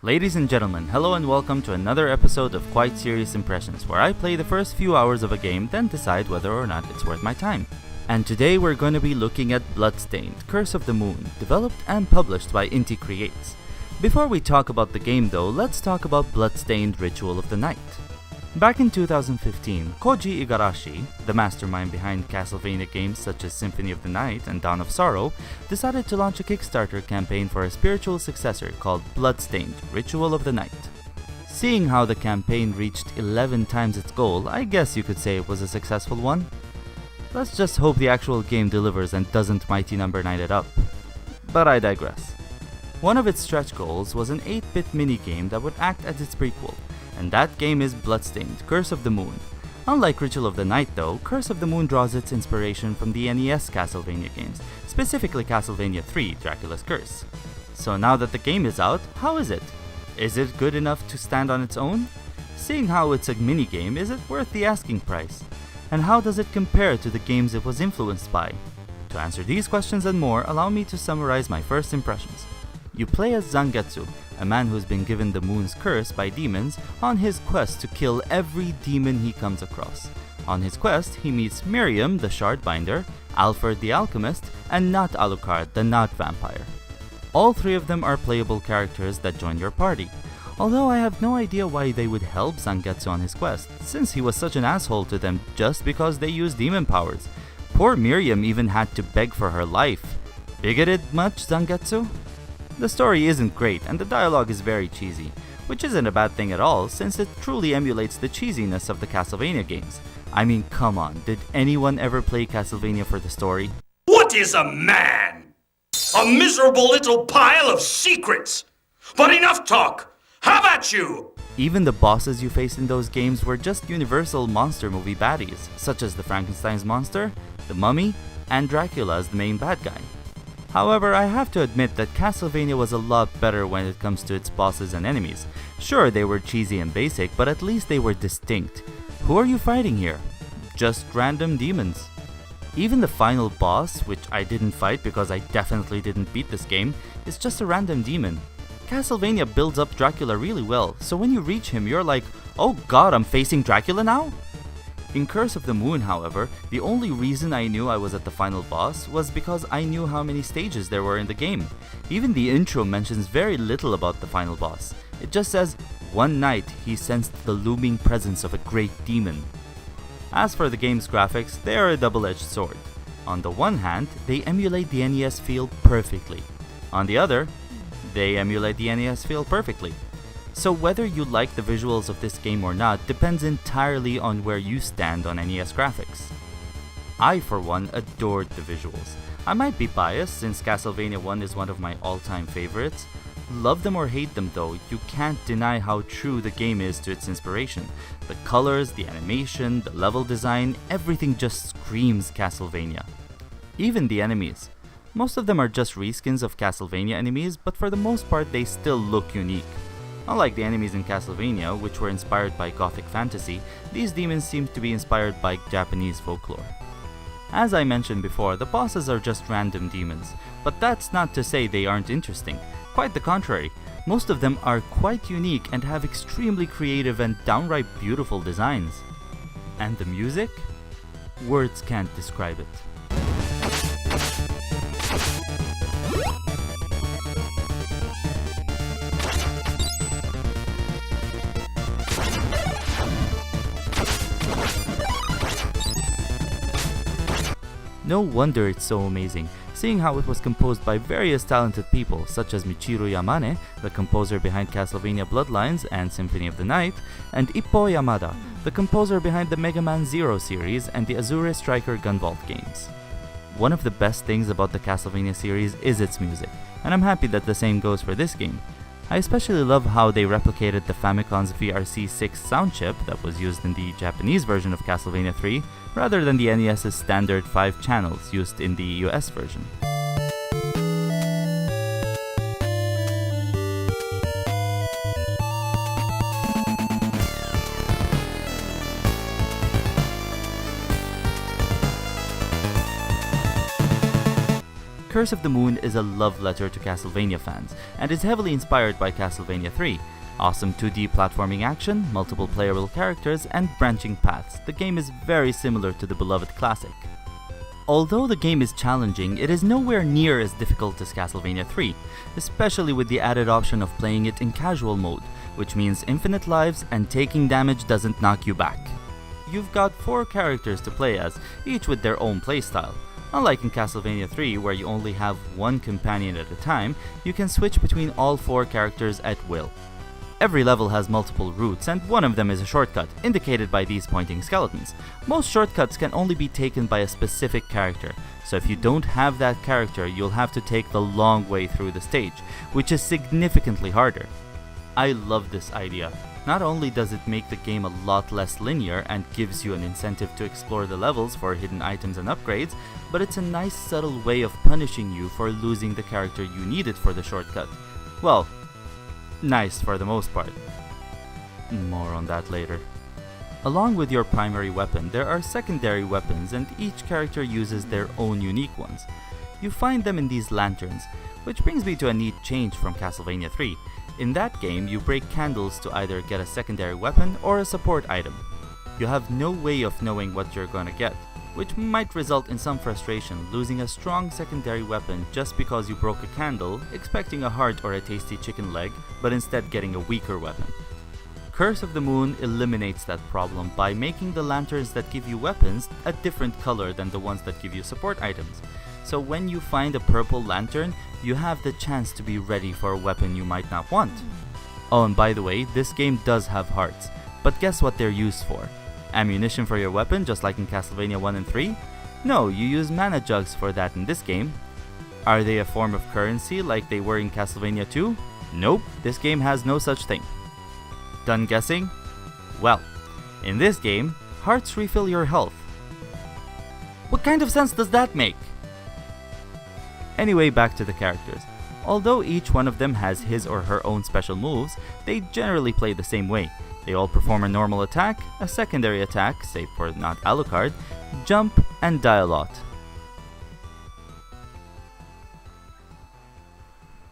Ladies and gentlemen, hello and welcome to another episode of Quite Serious Impressions, where I play the first few hours of a game, then decide whether or not it's worth my time. And today we're going to be looking at Bloodstained, Curse of the Moon, developed and published by Inti Creates. Before we talk about the game though, let's talk about Bloodstained Ritual of the Night. Back in 2015, Koji Igarashi, the mastermind behind Castlevania games such as Symphony of the Night and Dawn of Sorrow, decided to launch a Kickstarter campaign for a spiritual successor called Bloodstained, Ritual of the Night. Seeing how the campaign reached 11 times its goal, I guess you could say it was a successful one. Let's just hope the actual game delivers and doesn't Mighty Number 9 it up. But I digress. One of its stretch goals was an 8-bit minigame that would act as its prequel, and that game is Bloodstained, Curse of the Moon. Unlike Ritual of the Night though, Curse of the Moon draws its inspiration from the NES Castlevania games, specifically Castlevania 3, Dracula's Curse. So now that the game is out, how is it? Is it good enough to stand on its own? Seeing how it's a minigame, is it worth the asking price? And how does it compare to the games it was influenced by? To answer these questions and more, allow me to summarize my first impressions. You play as Zangetsu, a man who's been given the moon's curse by demons on his quest to kill every demon he comes across. On his quest, he meets Miriam, the Shardbinder, Alfred the Alchemist, and Not Alucard, the Not Vampire. All three of them are playable characters that join your party, although I have no idea why they would help Zangetsu on his quest, since he was such an asshole to them just because they use demon powers. Poor Miriam even had to beg for her life. Bigoted much, Zangetsu? The story isn't great and the dialogue is very cheesy, which isn't a bad thing at all since it truly emulates the cheesiness of the Castlevania games. I mean, come on, did anyone ever play Castlevania for the story? What is a man? A miserable little pile of secrets! But enough talk! Have at you! Even the bosses you faced in those games were just universal monster movie baddies, such as the Frankenstein's monster, the Mummy, and Dracula as the main bad guy. However, I have to admit that Castlevania was a lot better when it comes to its bosses and enemies. Sure, they were cheesy and basic, but at least they were distinct. Who are you fighting here? Just random demons. Even the final boss, which I didn't fight because I definitely didn't beat this game, is just a random demon. Castlevania builds up Dracula really well, so when you reach him you're like, oh god, I'm facing Dracula now? In Curse of the Moon, however, the only reason I knew I was at the final boss was because I knew how many stages there were in the game. Even the intro mentions very little about the final boss. It just says, one night he sensed the looming presence of a great demon. As for the game's graphics, they are a double-edged sword. On the one hand, they emulate the NES feel perfectly. On the other, they emulate the NES feel perfectly. So whether you like the visuals of this game or not depends entirely on where you stand on NES graphics. I, for one, adored the visuals. I might be biased since Castlevania 1 is one of my all-time favorites. Love them or hate them though, you can't deny how true the game is to its inspiration. The colors, the animation, the level design, everything just screams Castlevania. Even the enemies. Most of them are just reskins of Castlevania enemies, but for the most part they still look unique. Unlike the enemies in Castlevania, which were inspired by Gothic fantasy, these demons seem to be inspired by Japanese folklore. As I mentioned before, the bosses are just random demons, but that's not to say they aren't interesting. Quite the contrary, most of them are quite unique and have extremely creative and downright beautiful designs. And the music? Words can't describe it. No wonder it's so amazing, seeing how it was composed by various talented people such as Michiru Yamane, the composer behind Castlevania Bloodlines and Symphony of the Night, and Ippo Yamada, the composer behind the Mega Man Zero series and the Azure Striker Gunvolt games. One of the best things about the Castlevania series is its music, and I'm happy that the same goes for this game. I especially love how they replicated the Famicon's VRC6 sound chip that was used in the Japanese version of Castlevania 3, rather than the NES's standard 5 channels used in the US version. Curse of the Moon is a love letter to Castlevania fans, and is heavily inspired by Castlevania 3. Awesome 2D platforming action, multiple playable characters, and branching paths, the game is very similar to the beloved classic. Although the game is challenging, it is nowhere near as difficult as Castlevania 3, especially with the added option of playing it in casual mode, which means infinite lives and taking damage doesn't knock you back. You've got 4 characters to play as, each with their own playstyle. Unlike in Castlevania 3, where you only have one companion at a time, you can switch between all 4 characters at will. Every level has multiple routes, and one of them is a shortcut, indicated by these pointing skeletons. Most shortcuts can only be taken by a specific character, so if you don't have that character, you'll have to take the long way through the stage, which is significantly harder. I love this idea. Not only does it make the game a lot less linear and gives you an incentive to explore the levels for hidden items and upgrades, but it's a nice subtle way of punishing you for losing the character you needed for the shortcut. Well, nice for the most part. More on that later. Along with your primary weapon, there are secondary weapons, and each character uses their own unique ones. You find them in these lanterns, which brings me to a neat change from Castlevania 3. In that game, you break candles to either get a secondary weapon or a support item. You have no way of knowing what you're gonna get, which might result in some frustration losing a strong secondary weapon just because you broke a candle, expecting a heart or a tasty chicken leg, but instead getting a weaker weapon. Curse of the Moon eliminates that problem by making the lanterns that give you weapons a different color than the ones that give you support items. So when you find a purple lantern, you have the chance to be ready for a weapon you might not want. Oh, and by the way, this game does have hearts, but guess what they're used for? Ammunition for your weapon, just like in Castlevania 1 and 3? No, you use mana jugs for that in this game. Are they a form of currency like they were in Castlevania 2? Nope, this game has no such thing. Done guessing? Well, in this game, hearts refill your health. What kind of sense does that make? Anyway, back to the characters. Although each one of them has his or her own special moves, they generally play the same way. They all perform a normal attack, a secondary attack, save for not Alucard, jump, and die a lot.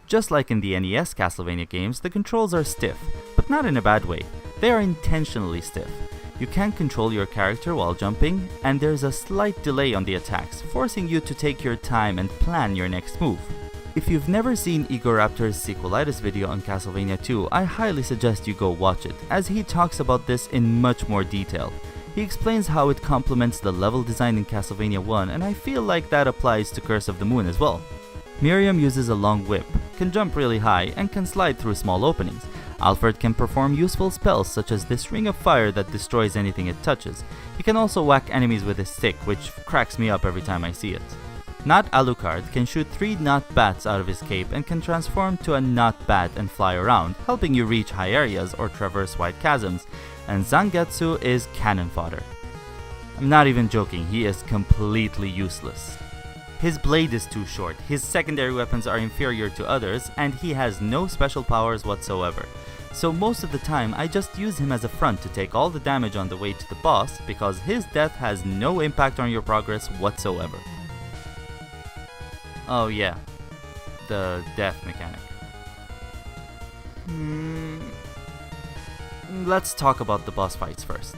Just like in the NES Castlevania games, the controls are stiff, but not in a bad way. They are intentionally stiff. You can't control your character while jumping, and there's a slight delay on the attacks, forcing you to take your time and plan your next move. If you've never seen Egoraptor's Sequelitis video on Castlevania 2, I highly suggest you go watch it, as he talks about this in much more detail. He explains how it complements the level design in Castlevania 1, and I feel like that applies to Curse of the Moon as well. Miriam uses a long whip, can jump really high, and can slide through small openings. Alfred can perform useful spells such as this ring of fire that destroys anything it touches. He can also whack enemies with his stick, which cracks me up every time I see it. Not Alucard can shoot 3 knot bats out of his cape and can transform to a knot bat and fly around, helping you reach high areas or traverse wide chasms, and Zangetsu is cannon fodder. I'm not even joking, he is completely useless. His blade is too short, his secondary weapons are inferior to others, and he has no special powers whatsoever. So most of the time I just use him as a front to take all the damage on the way to the boss, because his death has no impact on your progress whatsoever. Oh yeah, the death mechanic. Let's talk about the boss fights first.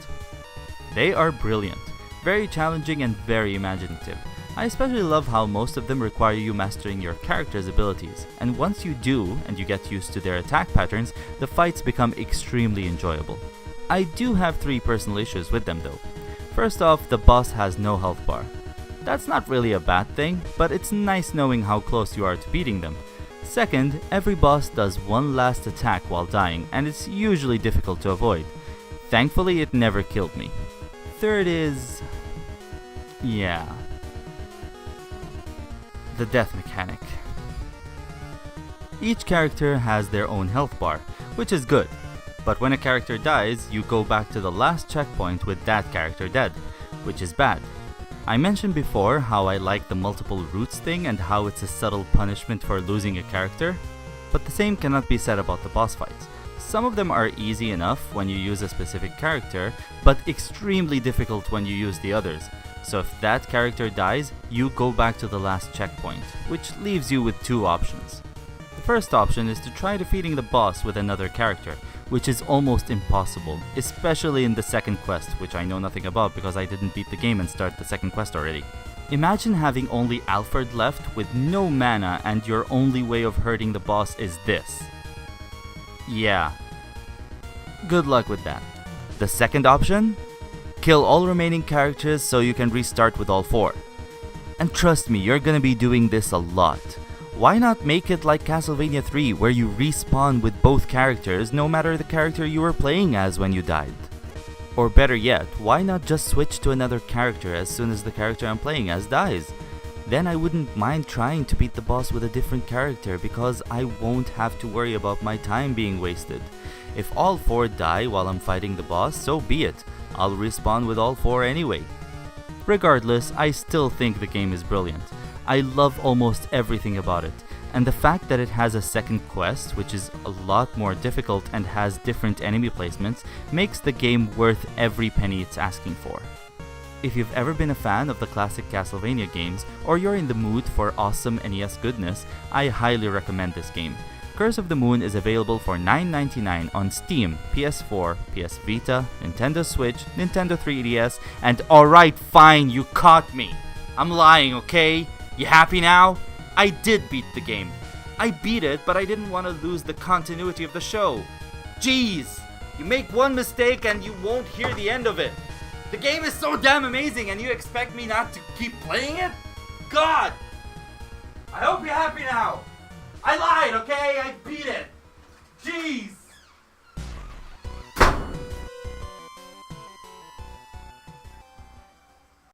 They are brilliant, very challenging and very imaginative. I especially love how most of them require you mastering your character's abilities, and once you do, and you get used to their attack patterns, the fights become extremely enjoyable. I do have 3 personal issues with them though. First off, the boss has no health bar. That's not really a bad thing, but it's nice knowing how close you are to beating them. Second, every boss does one last attack while dying, and it's usually difficult to avoid. Thankfully, it never killed me. Third is... yeah. The death mechanic. Each character has their own health bar, which is good, but when a character dies, you go back to the last checkpoint with that character dead, which is bad. I mentioned before how I like the multiple routes thing and how it's a subtle punishment for losing a character, but the same cannot be said about the boss fights. Some of them are easy enough when you use a specific character, but extremely difficult when you use the others. So if that character dies, you go back to the last checkpoint, which leaves you with two options. The first option is to try defeating the boss with another character, which is almost impossible, especially in the second quest, which I know nothing about because I didn't beat the game and start the second quest already. Imagine having only Alfred left with no mana and your only way of hurting the boss is this. Yeah. Good luck with that. The second option? Kill all remaining characters so you can restart with all 4. And trust me, you're gonna be doing this a lot. Why not make it like Castlevania 3 where you respawn with both characters no matter the character you were playing as when you died? Or better yet, why not just switch to another character as soon as the character I'm playing as dies? Then I wouldn't mind trying to beat the boss with a different character because I won't have to worry about my time being wasted. If all 4 die while I'm fighting the boss, so be it. I'll respawn with all 4 anyway. Regardless, I still think the game is brilliant. I love almost everything about it, and the fact that it has a second quest, which is a lot more difficult and has different enemy placements, makes the game worth every penny it's asking for. If you've ever been a fan of the classic Castlevania games, or you're in the mood for awesome NES goodness, I highly recommend this game. Curse of the Moon is available for $9.99 on Steam, PS4, PS Vita, Nintendo Switch, Nintendo 3DS, and alright, fine, you caught me. I'm lying, okay? You happy now? I did beat the game. I beat it, but I didn't want to lose the continuity of the show. Jeez! You make one mistake and you won't hear the end of it. The game is so damn amazing and you expect me not to keep playing it? God! I hope you're happy now. I lied, okay? I beat it. Jeez!